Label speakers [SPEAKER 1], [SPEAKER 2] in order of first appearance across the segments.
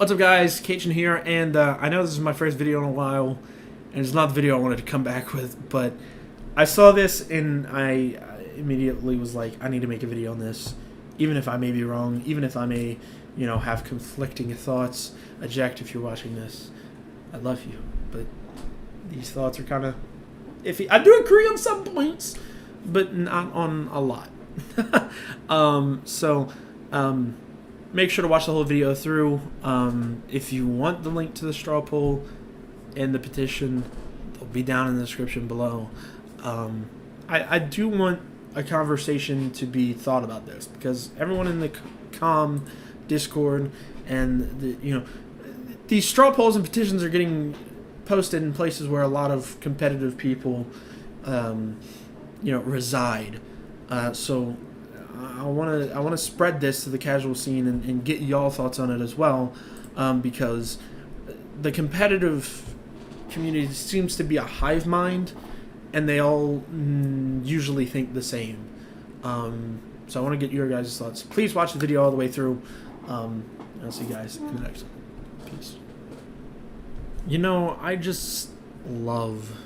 [SPEAKER 1] What's up, guys? Cajun here, and I know this is my first video in a while, and it's not the video I wanted to come back with, but I saw this and I immediately was like, I need to make a video on this, even if I may be wrong, even if I may, you know, have conflicting thoughts. Eject if you're watching this. I love you, but these thoughts are kind of iffy. I do agree on some points, but not on a lot. Make sure to watch the whole video through. If you want the link to the straw poll and the petition, they'll be down in the description below. I do want a conversation to be thought about this, because everyone in the Discord and these straw polls and petitions are getting posted in places where a lot of competitive people reside. So I want to spread this to the casual scene and get y'all thoughts on it as well, because the competitive community seems to be a hive mind, and they all usually think the same. So I want to get your guys' thoughts. Please watch the video all the way through. I'll see you guys in the next one. Peace. You know, I just love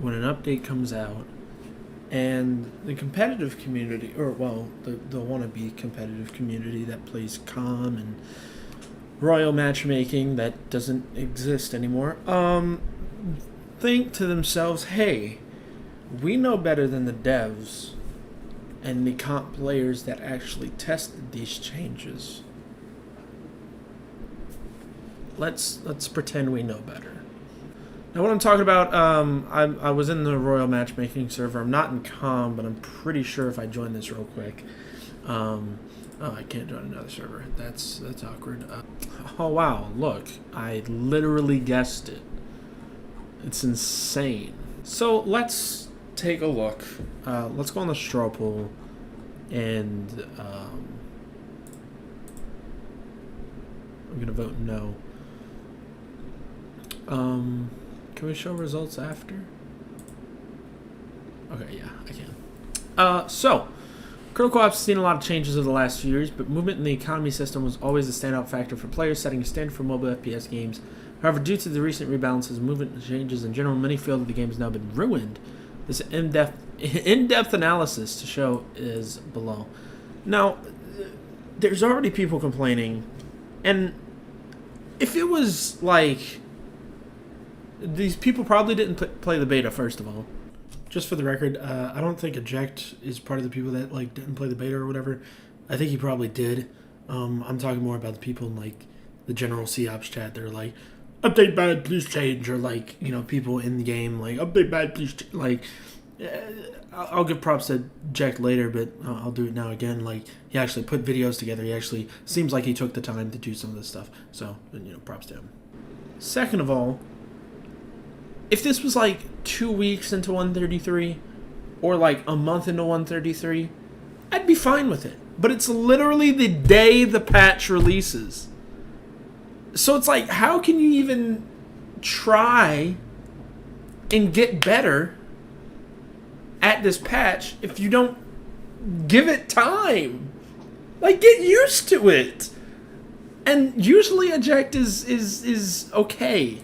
[SPEAKER 1] when an update comes out and the competitive community, or well, the wannabe competitive community that plays COM and royal matchmaking that doesn't exist anymore, think to themselves, hey, we know better than the devs and the comp players that actually tested these changes. Let's pretend we know better. Now, what I'm talking about, I was in the Royal Matchmaking server. I'm not in COM, but I'm pretty sure if I join this real quick. Oh, I can't join another server. That's awkward. Oh, wow. Look, I literally guessed it. It's insane. So, let's take a look. Let's go on the straw poll, and I'm going to vote no. Can we show results after? Okay, yeah, I can. So, Critical Ops has seen a lot of changes over the last few years, but movement in the economy system was always a standout factor for players, setting a standard for mobile FPS games. However, due to the recent rebalances, movement changes in general, many feel that the game has now been ruined. This in-depth analysis to show is below. Now, there's already people complaining, and if it was like, these people probably didn't play the beta, first of all. Just for the record, I don't think Eject is part of the people that like didn't play the beta or whatever. I think he probably did. I'm talking more about the people in like the general COPS chat. They're like, update bad, please change, or like, you know, people in the game like, update bad, please change. Like, I'll give props to Eject later, but I'll do it now again. Like, he actually put videos together. He actually seems like he took the time to do some of this stuff. So, you know, props to him. Second of all, if this was like 2 weeks into 133 or like a month into 133, I'd be fine with it. But it's literally the day the patch releases. So it's like, how can you even try and get better at this patch if you don't give it time? Like, get used to it. And usually Eject is okay.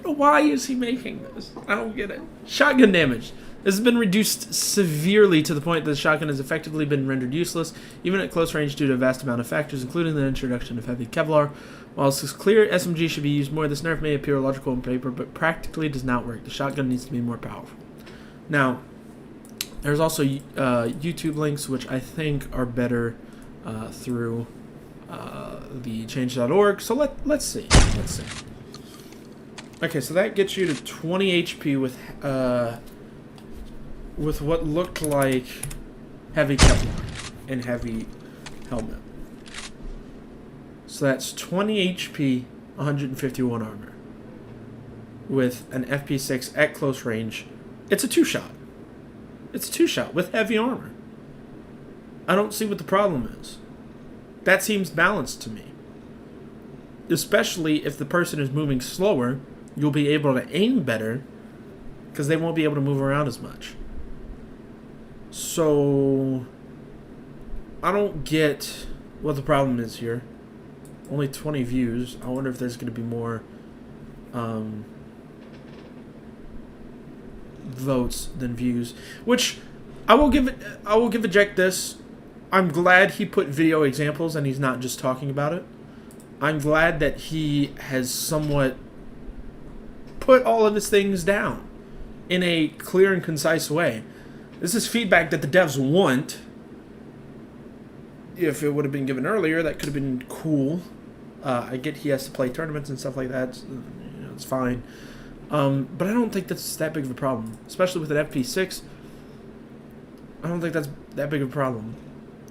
[SPEAKER 1] Why is he making this? I don't get it. Shotgun damage. This has been reduced severely to the point that the shotgun has effectively been rendered useless, even at close range, due to a vast amount of factors, including the introduction of heavy Kevlar. While it's clear SMG should be used more, this nerf may appear logical on paper, but practically does not work. The shotgun needs to be more powerful. Now, there's also YouTube links, which I think are better through the change.org. So let's see. Let's see. Okay, so that gets you to 20 HP with what looked like heavy Kevlar and heavy helmet. So that's 20 HP, 151 armor. With an FP6 at close range. It's a two-shot. It's a two-shot with heavy armor. I don't see what the problem is. That seems balanced to me. Especially if the person is moving slower, you'll be able to aim better because they won't be able to move around as much. So I don't get what the problem is here. only 20 views. I wonder if there's going to be more votes than views. Which I will give Eject this. I'm glad he put video examples and he's not just talking about it. I'm glad that he has somewhat put all of his things down in a clear and concise way. This is feedback that the devs want. If it would have been given earlier, that could have been cool. I get he has to play tournaments and stuff like that. It's fine. But I don't think that's that big of a problem. Especially with an FP6. I don't think that's that big of a problem.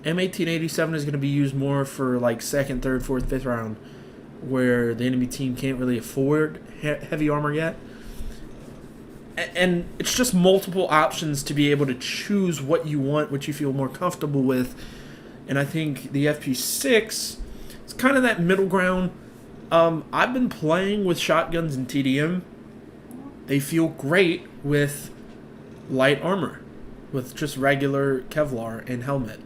[SPEAKER 1] M1887 is going to be used more for like second, third, fourth, fifth round, where the enemy team can't really afford heavy armor yet. And it's just multiple options to be able to choose what you want, what you feel more comfortable with. And I think the FP6 is kind of that middle ground. I've been playing with shotguns and TDM. They feel great with light armor, with just regular Kevlar and helmet.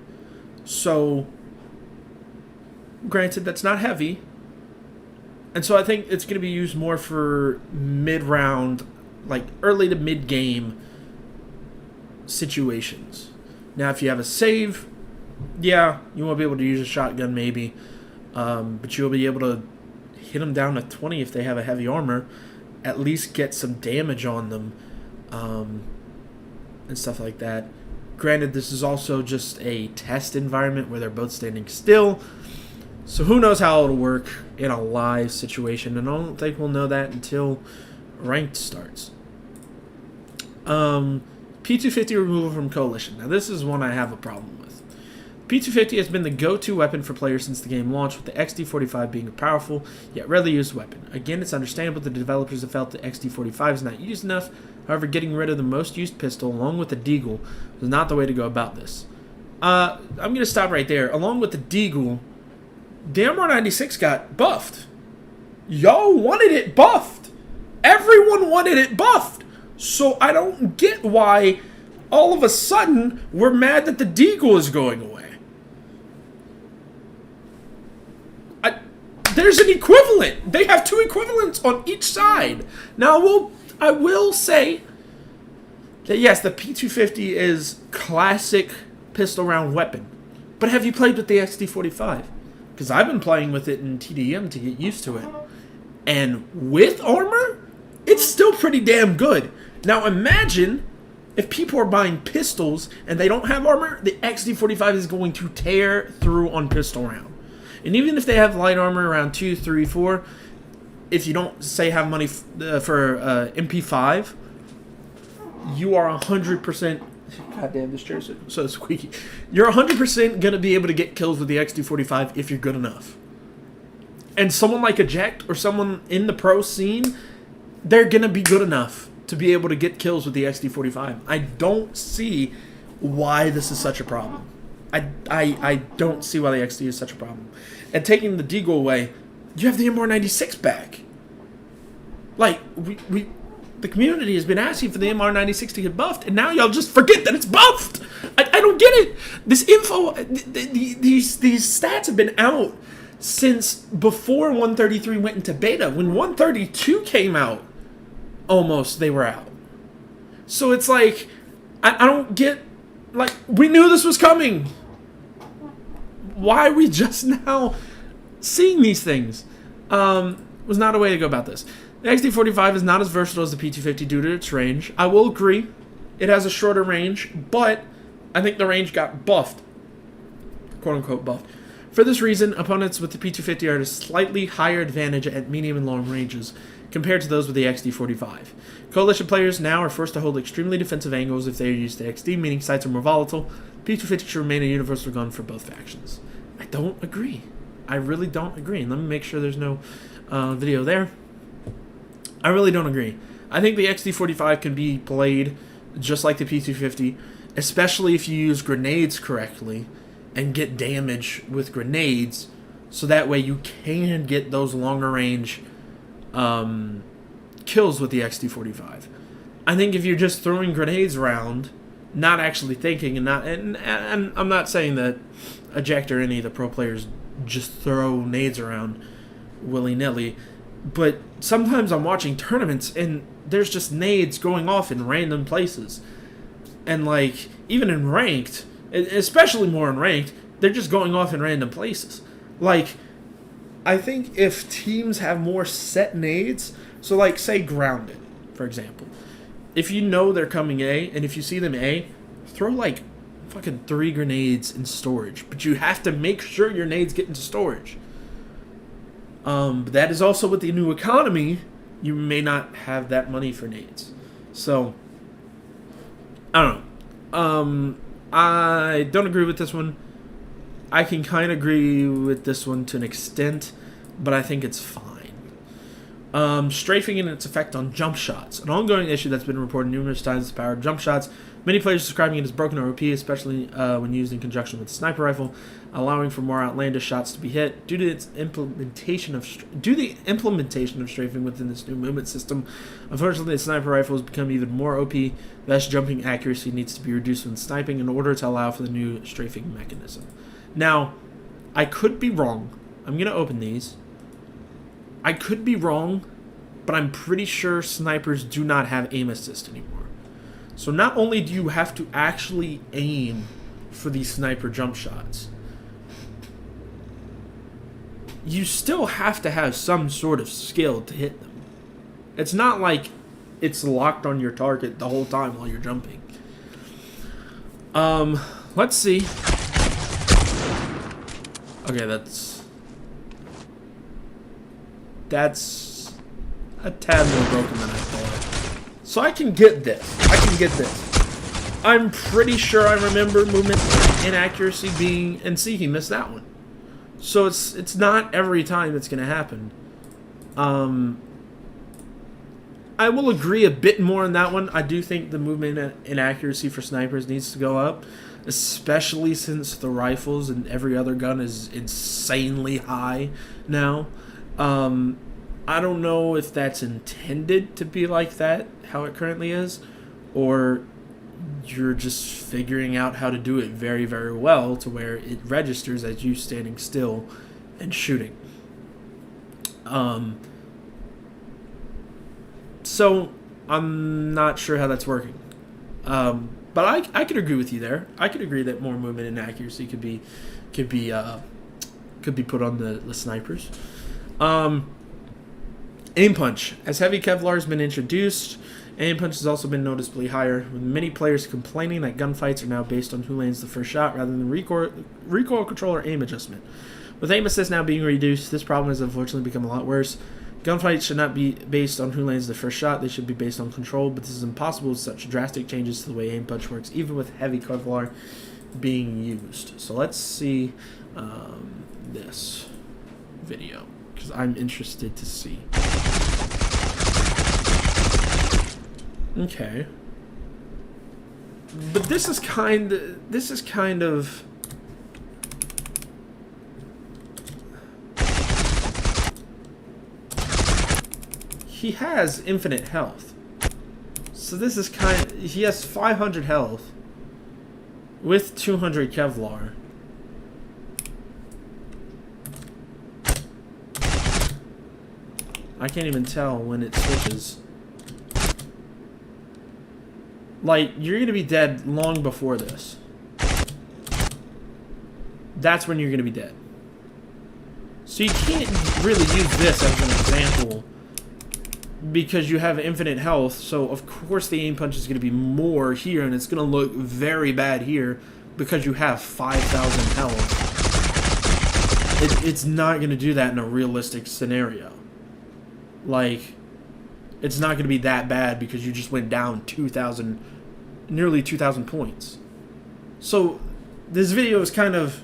[SPEAKER 1] So, granted, that's not heavy. And so I think it's going to be used more for mid-round, like early to mid-game situations. Now, if you have a save, yeah, you won't be able to use a shotgun maybe. But you'll be able to hit them down to 20 if they have a heavy armor. At least get some damage on them. And stuff like that. Granted, this is also just a test environment where they're both standing still. So who knows how it'll work in a live situation. And I don't think we'll know that until ranked starts. P250 removal from Coalition. Now this is one I have a problem with. P250 has been the go-to weapon for players since the game launched, with the XD45 being a powerful, yet rarely used weapon. Again, it's understandable the developers have felt the XD45 is not used enough. However, getting rid of the most used pistol, along with the Deagle, was not the way to go about this. I'm going to stop right there. Along with the Deagle, the MR96 got buffed. Y'all wanted it buffed. Everyone wanted it buffed. So I don't get why all of a sudden we're mad that the Deagle is going away. There's an equivalent. They have two equivalents on each side. Now, I will say that yes, the P250 is classic pistol round weapon. But have you played with the XD45? Because I've been playing with it in TDM to get used to it. And with armor, it's still pretty damn good. Now imagine if people are buying pistols and they don't have armor, the XD45 is going to tear through on pistol round. And even if they have light armor around 2, 3, 4, if you don't, say, have money for MP5, you are 100%... Goddamn, this chair's so squeaky. You're 100% going to be able to get kills with the XD45 if you're good enough. And someone like Eject or someone in the pro scene, they're going to be good enough to be able to get kills with the XD45. I don't see why this is such a problem. I don't see why the XD is such a problem. And taking the Deagle away, you have the MR96 back. Like, the community has been asking for the MR96 to get buffed, and now y'all just forget that it's buffed. I don't get it. This info, these stats have been out since before 133 went into beta. When 132 came out, almost they were out. So it's like, I don't get, like, we knew this was coming. Why are we just now seeing these things? Was not a way to go about this. The XD45 is not as versatile as the P250 due to its range. I will agree. It has a shorter range, but I think the range got buffed. Quote-unquote buffed. For this reason, opponents with the P250 are at a slightly higher advantage at medium and long ranges compared to those with the XD45. Coalition players now are forced to hold extremely defensive angles if they are used to XD, meaning sights are more volatile. P250 should remain a universal gun for both factions. I don't agree. I really don't agree. And let me make sure there's no video there. I really don't agree. I think the XD45 can be played just like the P250, especially if you use grenades correctly and get damage with grenades, so that way you can get those longer range kills with the XD45. I think if you're just throwing grenades around, not actually thinking, and I'm not saying that Eject or any of the pro players just throw nades around willy-nilly. But sometimes I'm watching tournaments and there's just nades going off in random places. And like, even in ranked, especially more in ranked, they're just going off in random places. Like, I think if teams have more set nades, so like say grounded, for example. If you know they're coming A, and if you see them A, throw like fucking 3 grenades in storage. But you have to make sure your nades get into storage. But that is also with the new economy, you may not have that money for nades. So, I don't know. I don't agree with this one. I can kind of agree with this one to an extent, but I think it's fine. Strafing and its effect on jump shots. An ongoing issue that's been reported numerous times is the power of jump shots. Many players describing it as broken or OP, especially when used in conjunction with the sniper rifle, allowing for more outlandish shots to be hit. Due to the implementation of strafing within this new movement system, unfortunately the sniper rifle has become even more OP. Thus, jumping accuracy needs to be reduced when sniping in order to allow for the new strafing mechanism. Now, I could be wrong. I'm going to open these. I could be wrong, but I'm pretty sure snipers do not have aim assist anymore. So not only do you have to actually aim for these sniper jump shots, you still have to have some sort of skill to hit them. It's not like it's locked on your target the whole time while you're jumping. Let's see. Okay, that's a tad more broken than I thought. So I can get this. I'm pretty sure I remember movement inaccuracy being and seeking that one. So it's not every time it's going to happen. I will agree a bit more on that one. I do think the movement inaccuracy for snipers needs to go up, especially since the rifles and every other gun is insanely high now. I don't know if that's intended to be like that, how it currently is, or you're just figuring out how to do it very, very well to where it registers as you standing still and shooting. So I'm not sure how that's working. But I could agree with you there. I could agree that more movement and accuracy could be put on the snipers. Aimpunch. As heavy Kevlar has been introduced, Aimpunch has also been noticeably higher, with many players complaining that gunfights are now based on who lands the first shot rather than recoil control or aim adjustment. With aim assist now being reduced, this problem has unfortunately become a lot worse. Gunfights should not be based on who lands the first shot, they should be based on control, but this is impossible with such drastic changes to the way Aimpunch works, even with heavy Kevlar being used. So let's see this video, because I'm interested to see. Okay. But this is kind of he has infinite health. So this is he has 500 health with 200 Kevlar. I can't even tell when it switches. Like, you're going to be dead long before this. That's when you're going to be dead. So you can't really use this as an example because you have infinite health. So, of course, the aim punch is going to be more here, and it's going to look very bad here because you have 5,000 health. It's not going to do that in a realistic scenario. Like, it's not going to be that bad because you just went down nearly 2,000 points. So, this video is kind of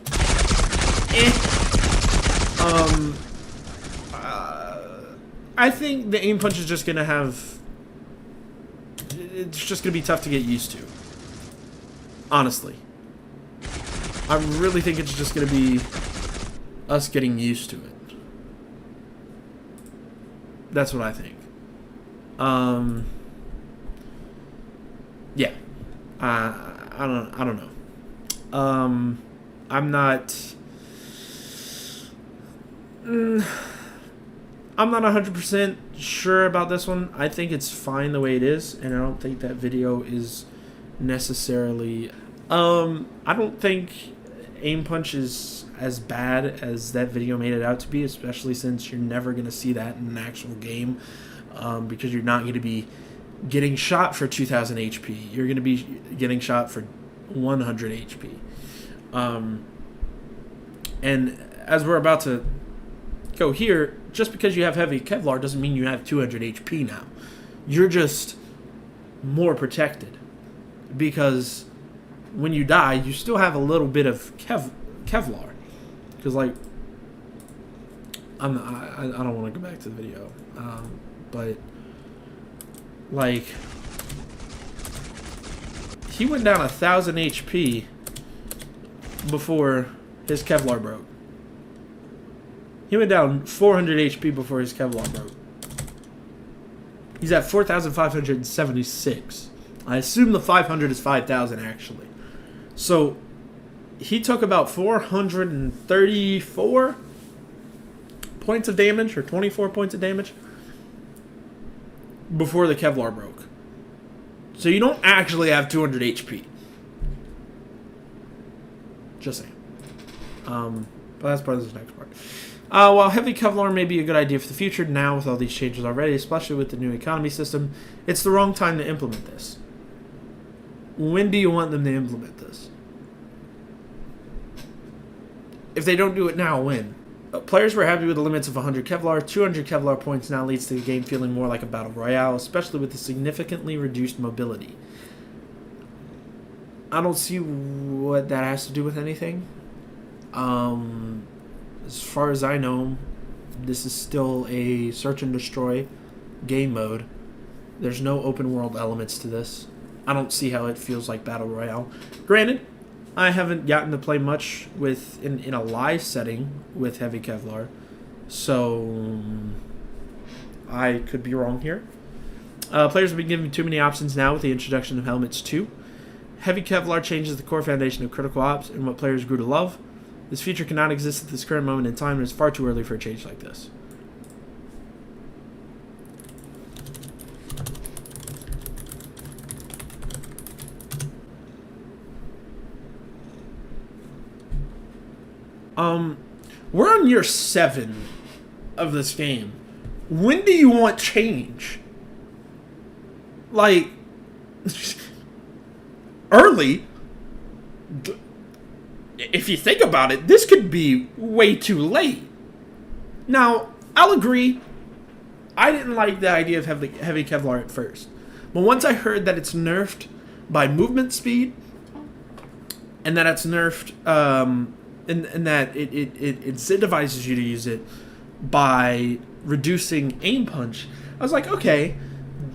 [SPEAKER 1] I think the aim punch is just going to have... It's just going to be tough to get used to. Honestly. I really think it's just going to be us getting used to it. That's what I think. Yeah. I don't know. I'm not I'm not 100% sure about this one. I think it's fine the way it is, and I don't think that video is necessarily... I don't think Aimpunch is as bad as that video made it out to be, especially since you're never going to see that in an actual game, because you're not going to be getting shot for 2000 HP. You're going to be getting shot for 100 HP. And as we're about to go here, just because you have heavy Kevlar doesn't mean you have 200 HP now. You're just more protected, because when you die, you still have a little bit of Kevlar. Because, like, I don't want to go back to the video, but, like, he went down 1,000 HP before his Kevlar broke. He went down 400 HP before his Kevlar broke. He's at 4,576. I assume the 500 is 5,000 actually. So he took about 434 points of damage, or 24 points of damage, before the Kevlar broke. So you don't actually have 200 HP. Just saying. But that's part of this next part. While heavy Kevlar may be a good idea for the future, now with all these changes already, especially with the new economy system, it's the wrong time to implement this. When do you want them to implement this? If they don't do it now, when? Players were happy with the limits of 100 Kevlar. 200 Kevlar points now leads to the game feeling more like a battle royale, especially with the significantly reduced mobility. I don't see what that has to do with anything. As far as I know, this is still a search and destroy game mode. There's no open world elements to this. I don't see how it feels like battle royale. Granted, I haven't gotten to play much with in a live setting with heavy Kevlar, so I could be wrong here. Players have been given too many options now with the introduction of helmets too. Heavy Kevlar changes the core foundation of critical ops and what players grew to love. This feature cannot exist at this current moment in time, and it's far too early for a change like this. We're on year 7 of this game. When do you want change? Like, early? If you think about it, this could be way too late. Now, I'll agree, I didn't like the idea of heavy Kevlar at first. But once I heard that it's nerfed by movement speed, and that it's nerfed, and that it incentivizes you to use it by reducing aim punch, I was like, okay,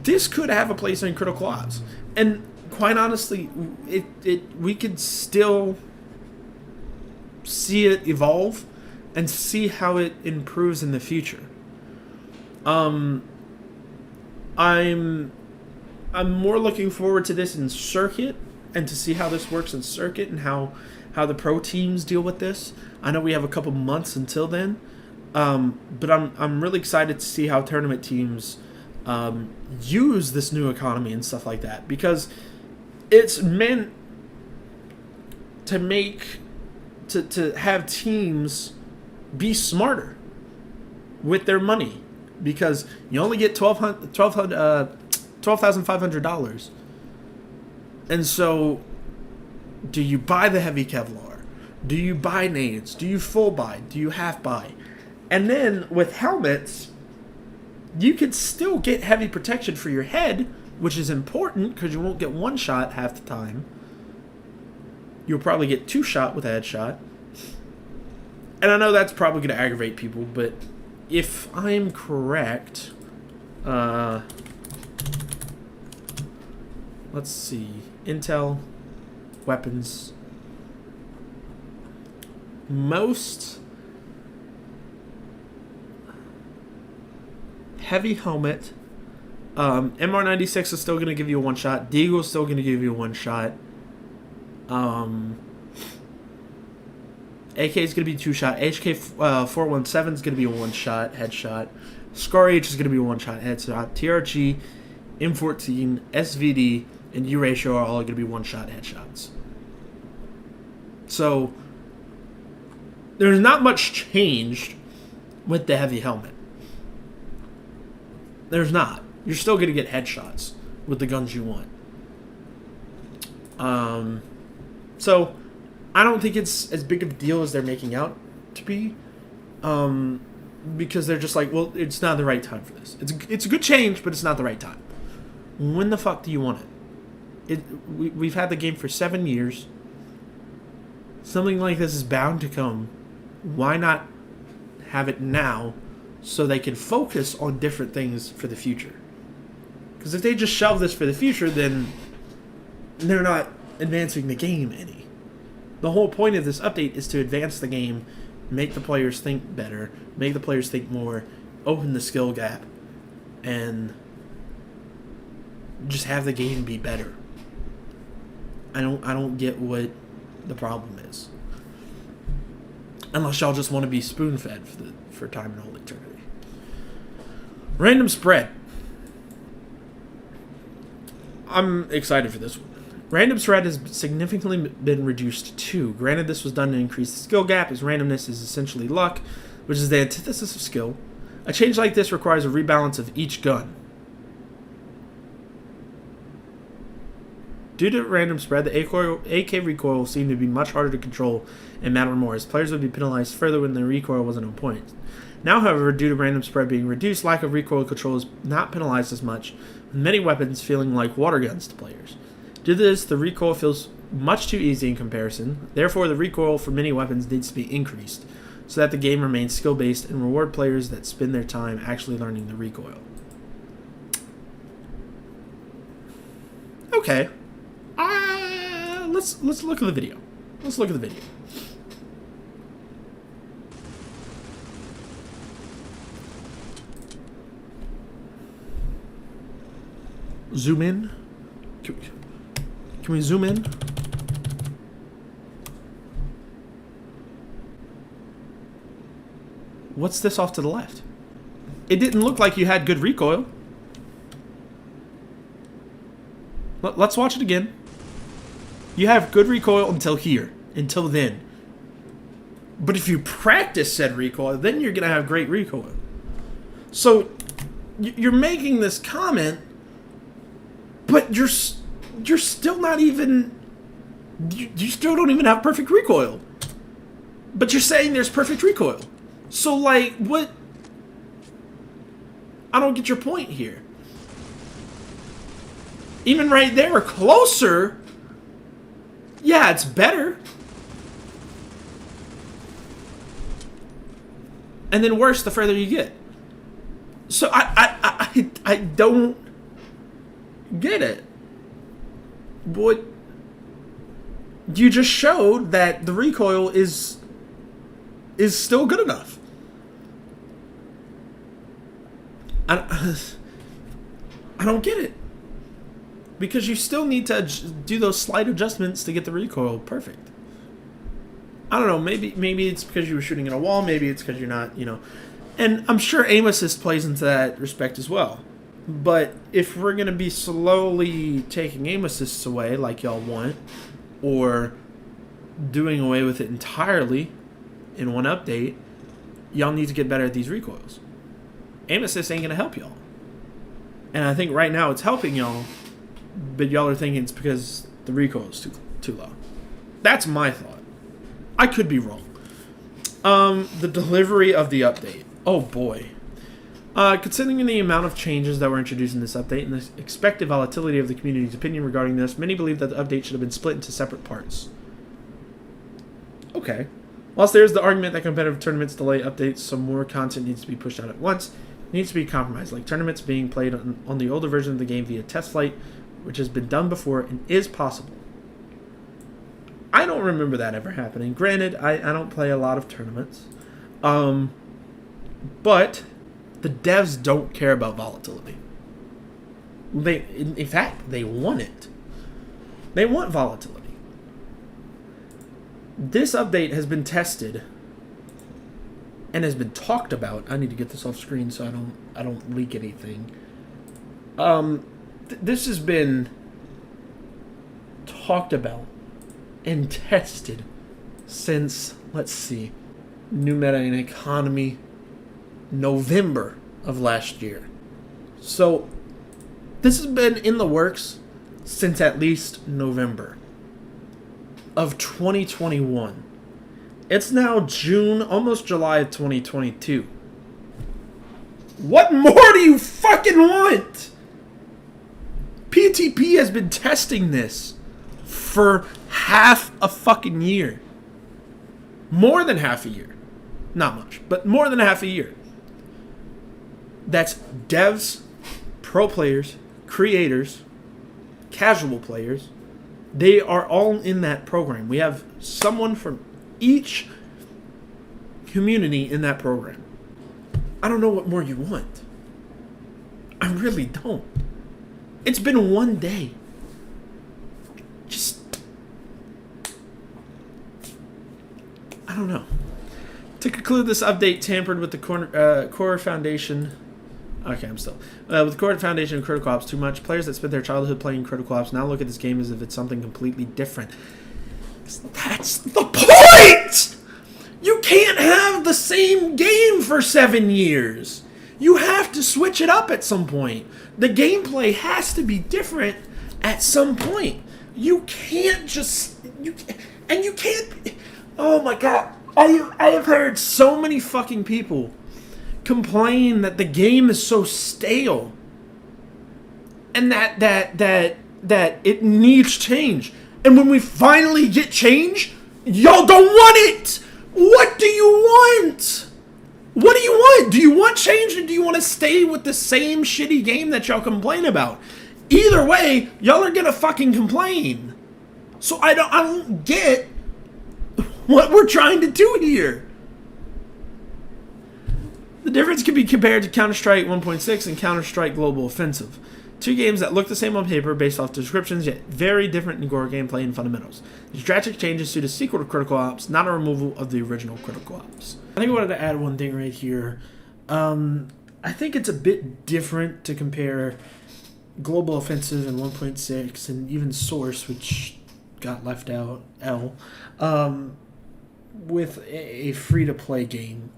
[SPEAKER 1] this could have a place in critical ops. And quite honestly, we could still see it evolve and see how it improves in the future. I'm more looking forward to this in Circuit, and to see how this works in Circuit and how the pro teams deal with this. I know we have a couple months until then, but I'm really excited to see how tournament teams use this new economy and stuff like that, because it's meant to make to have teams be smarter with their money, because you only get $12,500, and so do you buy the heavy Kevlar? Do you buy nades? Do you full buy? Do you half buy? And then with helmets, you could still get heavy protection for your head, which is important because you won't get one shot half the time. You'll probably get 2 shot with a headshot. And I know that's probably going to aggravate people, but if I'm correct, let's see, Intel, weapons, most heavy helmet, MR96 is still going to give you a 1 shot, Deagle is still going to give you a 1 shot, AK is going to be 2-shot. HK 417 is going to be a 1-shot headshot. Scar H is going to be a 1-shot headshot. TRG, M14, SVD, and U-Ratio are all going to be 1-shot headshots. So, there's not much changed with the heavy helmet. There's not. You're still going to get headshots with the guns you want. So, I don't think it's as big of a deal as they're making out to be. Because they're just like, well, it's not the right time for this. It's a good change, but it's not the right time. When the fuck do you want it? We've had the game for 7 years. Something like this is bound to come. Why not have it now so they can focus on different things for the future? Because if they just shelve this for the future, then they're not advancing the game any. The whole point of this update is to advance the game, make the players think better, make the players think more, open the skill gap, and just have the game be better. I don't get what the problem is. Unless y'all just want to be spoon-fed for time and whole eternity. Random spread. I'm excited for this one. Random spread has significantly been reduced too. Granted, this was done to increase the skill gap, as randomness is essentially luck, which is the antithesis of skill. A change like this requires a rebalance of each gun. Due to random spread, the AK recoil will seem to be much harder to control and matter more, as players would be penalized further when the recoil wasn't on point. Now, however, due to random spread being reduced, lack of recoil control is not penalized as much, with many weapons feeling like water guns to players. Due to this, the recoil feels much too easy in comparison. Therefore, the recoil for many weapons needs to be increased, so that the game remains skill-based and reward players that spend their time actually learning the recoil. Okay. Let's look at the video. Let's look at the video. Zoom in. Can we zoom in? What's this off to the left? It didn't look like you had good recoil. Let's watch it again. You have good recoil until here. Until then. But if you practice said recoil, then you're going to have great recoil. So, you're making this comment, but you're still not even... You still don't even have perfect recoil. But you're saying there's perfect recoil. So, like, what... I don't get your point here. Even right there, closer... Yeah, it's better. And then worse the further you get. So I don't get it. What you just showed that the recoil is still good enough. I don't get it. Because you still need to do those slight adjustments to get the recoil perfect. I don't know, maybe it's because you were shooting at a wall, maybe it's because you're not, And I'm sure aim assist plays into that respect as well. But if we're going to be slowly taking aim assists away like y'all want, or doing away with it entirely in one update, y'all need to get better at these recoils. Aim assist ain't going to help y'all. And I think right now it's helping y'all, but y'all are thinking it's because the recoil is too low. That's my thought. I could be wrong. The delivery of the update. Oh boy. Considering the amount of changes that were introduced in this update and the expected volatility of the community's opinion regarding this, many believe that the update should have been split into separate parts. Okay. Whilst there is the argument that competitive tournaments delay updates, so more content needs to be pushed out at once, it needs to be compromised, like tournaments being played on the older version of the game via test flight, which has been done before and is possible. I don't remember that ever happening. Granted, I don't play a lot of tournaments. But the devs don't care about volatility. In fact, they want it. They want volatility. This update has been tested and has been talked about. I need to get this off screen so I don't leak anything. This has been talked about and tested since, let's see, new meta and economy, November of last year. So this has been in the works since at least November of 2021. It's now June, almost July of 2022. What more do you fucking want? PTP has been testing this for half a fucking year. More than half a year. Not much, but more than half a year. That's devs, pro players, creators, casual players. They are all in that program. We have someone from each community in that program. I don't know what more you want. I really don't. It's been one day. Just, I don't know. To conclude, this update tampered with the core foundation. Okay, I'm still. With the core foundation of Critical Ops too much. Players that spent their childhood playing Critical Ops now look at this game as if it's something completely different. That's the point! You can't have the same game for 7 years. You have to switch it up at some point. The gameplay has to be different at some point. You can't just... you can't... Oh my god. I have heard so many fucking people complain that the game is so stale and that it needs change. And when we finally get change, y'all don't want it. What do you want? What do you want? Do you want change, or do you want to stay with the same shitty game that y'all complain about? Either way, y'all are gonna fucking complain. So I don't get what we're trying to do here. The difference can be compared to Counter-Strike 1.6 and Counter-Strike Global Offensive. Two games that look the same on paper based off descriptions, yet very different in core gameplay and fundamentals. These drastic changes suit a sequel to Critical Ops, not a removal of the original Critical Ops. I think I wanted to add one thing right here. I think it's a bit different to compare Global Offensive and 1.6 and even Source, which got left out, with a free-to-play game.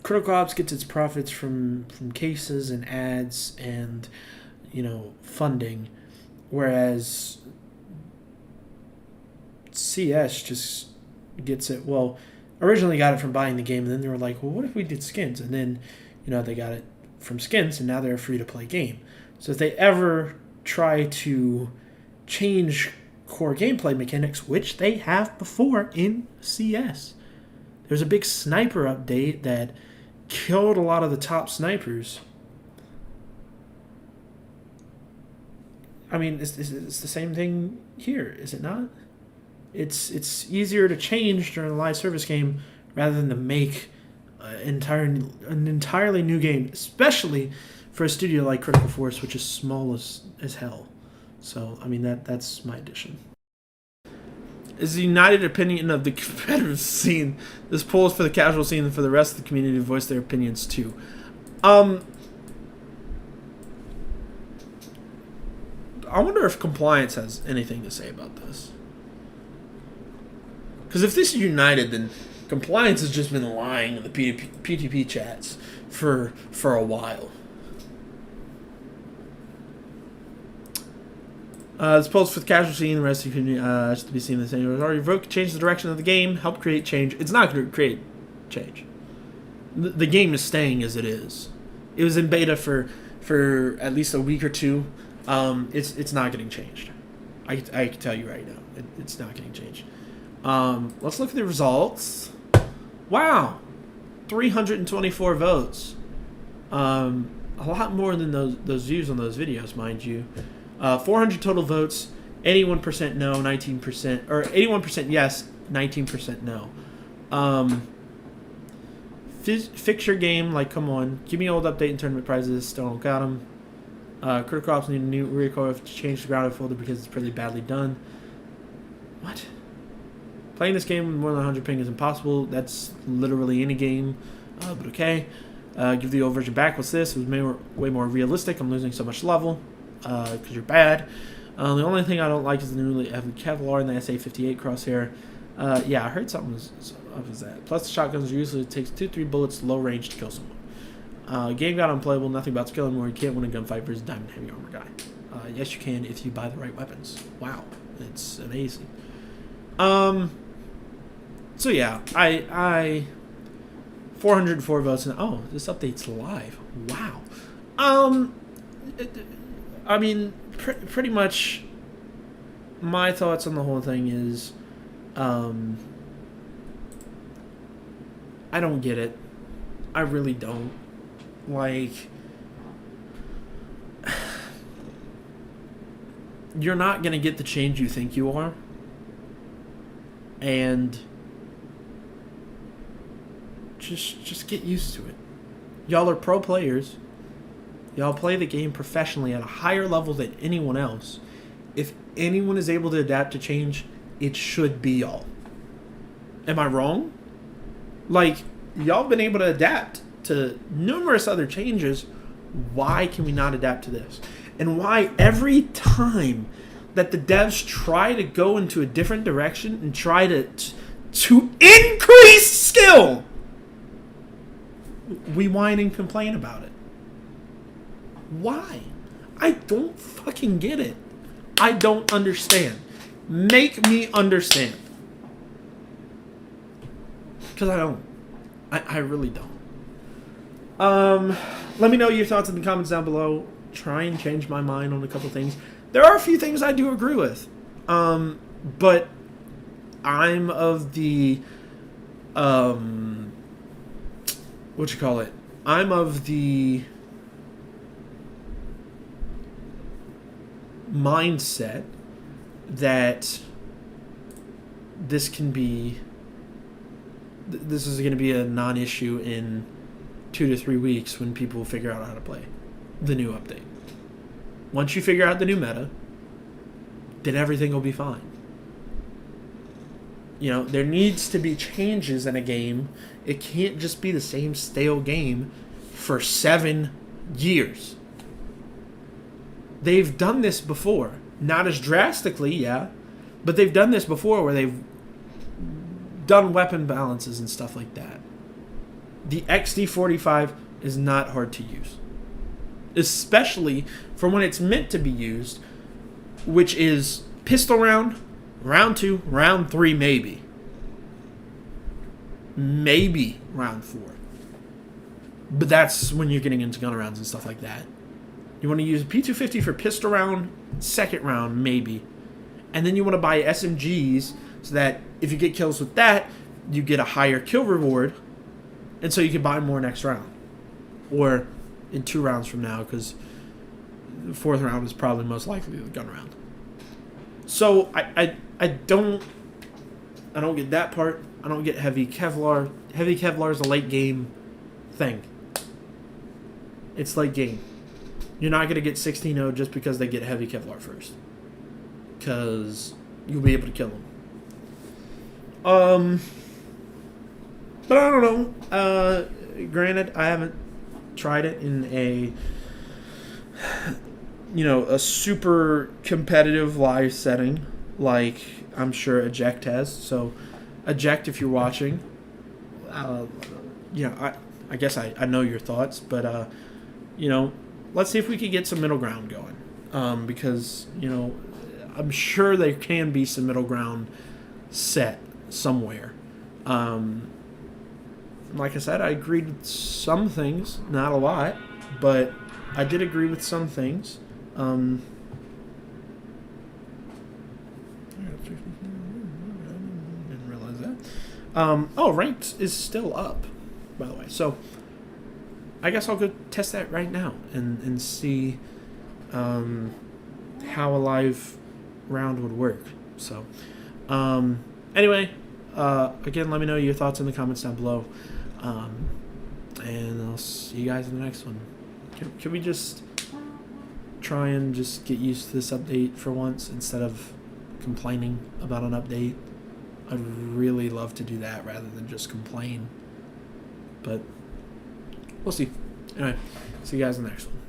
[SPEAKER 1] Critical Ops gets its profits from cases and ads and, funding, whereas CS just gets it, originally got it from buying the game, and then they were like, well, what if we did skins? And then, they got it from skins, and now they're a free-to-play game. So if they ever try to change core gameplay mechanics, which they have before in CS, there's a big sniper update that killed a lot of the top snipers. I mean, it's the same thing here, is it not? It's easier to change during a live service game rather than to make an entirely new game, especially for a studio like Critical Force, which is small as hell. So, I mean, that's my addition. Is the united opinion of the competitive scene. This poll is for the casual scene and for the rest of the community to voice their opinions too. I wonder if compliance has anything to say about this. Because if this is united, then compliance has just been lying in the PTP chats for a while. This poll is for the casual scene, the rest of the community has to be seen the same. It was already revoked, changed the direction of the game, help create change. It's not going to create change. The game is staying as it is. It was in beta for at least a week or two. It's not getting changed. I can tell you right now, it's not getting changed. Let's look at the results. Wow, 324 votes. A lot more than those views on those videos, mind you. 400 total votes, 81% no, 19%, or 81% yes, 19% no. Fix your game, like, come on. Give me old update and tournament prizes, still don't got them. Critical Ops need a new recoil to change the grounded folder because it's pretty badly done. What? Playing this game with more than 100 ping is impossible. That's literally any game, but okay. Give the old version back. What's this? It was way more realistic. I'm losing so much level because you're bad. The only thing I don't like is the newly Kevlar and the SA-58 crosshair. Yeah, I heard something was that. Plus, the shotguns usually takes 2-3 bullets low range to kill someone. Game got unplayable. Nothing about skill anymore. You can't win a gunfight versus diamond heavy armor guy. Yes, you can if you buy the right weapons. Wow, it's amazing. So yeah, I 404 votes, and oh, this update's live. Wow. I mean, pretty much my thoughts on the whole thing is, I don't get it. I really don't. Like, you're not gonna get the change you think you are, and just get used to it. Y'all are pro players. Y'all play the game professionally at a higher level than anyone else. If anyone is able to adapt to change, it should be y'all. Am I wrong? Like, y'all been able to adapt to numerous other changes. Why can we not adapt to this? And why every time that the devs try to go into a different direction and try to increase skill, we whine and complain about it. Why? I don't fucking get it. I don't understand. Make me understand. Because I don't. I really don't. Let me know your thoughts in the comments down below. Try and change my mind on a couple things. There are a few things I do agree with. But I'm of the... I'm of the mindset that this is going to be a non-issue in 2 to 3 weeks when people figure out how to play the new update. Once you figure out the new meta, then everything will be fine. You know, there needs to be changes in a game. It can't just be the same stale game for 7 years. They've done this before. Not as drastically, yeah. But they've done this before where they've done weapon balances and stuff like that. The XD45 is not hard to use. Especially for when it's meant to be used, which is pistol round, round 2, round 3 maybe. Maybe round 4. But that's when you're getting into gun rounds and stuff like that. You want to use P250 for pistol round, second round maybe. And then you want to buy SMGs so that if you get kills with that, you get a higher kill reward. And so you can buy more next round. Or in 2 rounds from now, because the 4th round is probably most likely the gun round. So I don't get that part. I don't get heavy Kevlar. Heavy Kevlar is a late game thing. It's late game. You're not going to get 16-0 just because they get heavy Kevlar first. Because you'll be able to kill them. But I don't know. Granted, I haven't tried it in a super competitive live setting like I'm sure Eject has. So, Eject, if you're watching, I guess I know your thoughts, but let's see if we can get some middle ground going. Because I'm sure there can be some middle ground set somewhere. Like I said, I agreed with some things, not a lot, but I did agree with some things. Didn't realize that. Ranked is still up, by the way. So I guess I'll go test that right now and see how a live round would work. So anyway, again, let me know your thoughts in the comments down below. And I'll see you guys in the next one. Can we just try and just get used to this update for once instead of complaining about an update? I'd really love to do that rather than just complain. But we'll see. Anyway, see you guys in the next one.